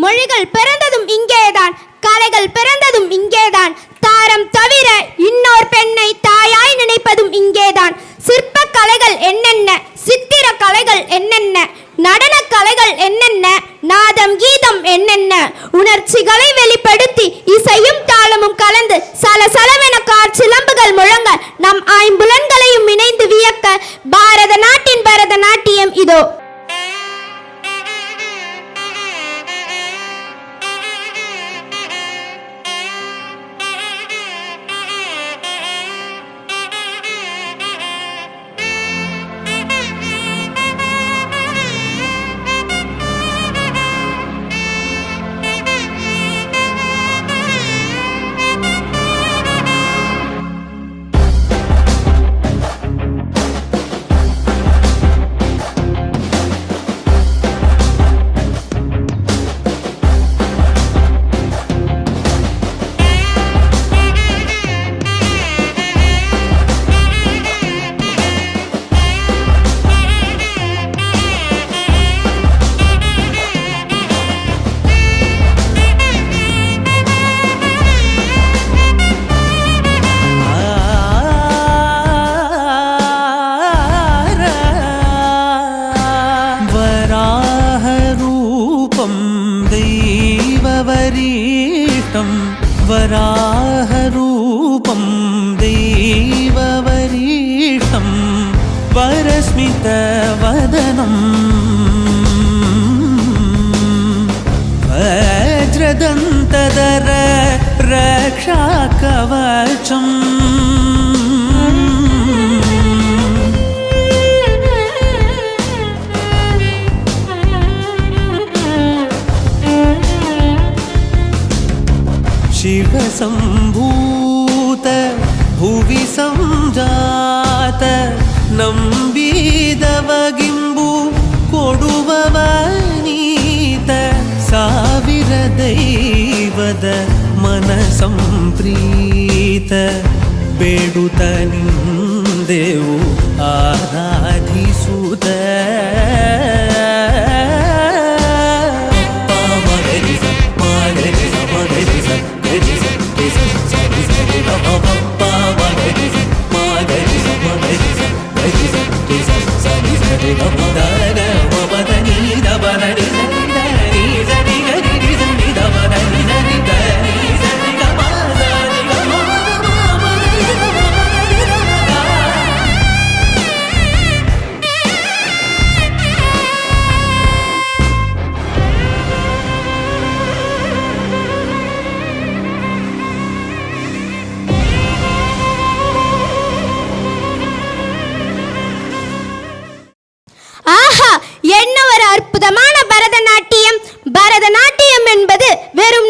மொழிகள் பிறந்ததும் இங்கேதான், கலைகள் பிறந்ததும் இங்கேதான். தாரம் தவிர இன்னொரு பெண்ணை தாயாய் நினைப்பதும் இங்கேதான். சிற்ப கலைகள் என்னென்ன, சித்திர கலைகள் என்னென்ன, நடன கலைகள் என்னென்ன, நாதம் கீதம் என்னென்ன. உணர்ச்சிகளை வெளிப்படுத்தி இசையும் தாளமும் கலந்து சலசலவென காற்சிலம்புகள் முழங்க நம் ஐம்புலன்களையும் இணைந்து வியக்க பாரத நாட்டின் பரதநாட்டியம் இதோ. वराहरूपं दैववरीष्टं वरस्मितवदनं वज्रदन्तधर रक्षाकवचम् शिवसम्भूत भुवि संजात नम्बिदवगिम्बु कोडुववनीत ಸಾವಿರ ದೈವದ ಮನಸಂಪ್ರೀತ ಬೇಡುತ್ತ ನಿಂದೆವು ಆರಾಧಿಸುತ್ತ அற்புதமான பரதநாட்டியம். பரதநாட்டியம் என்பது வெறும்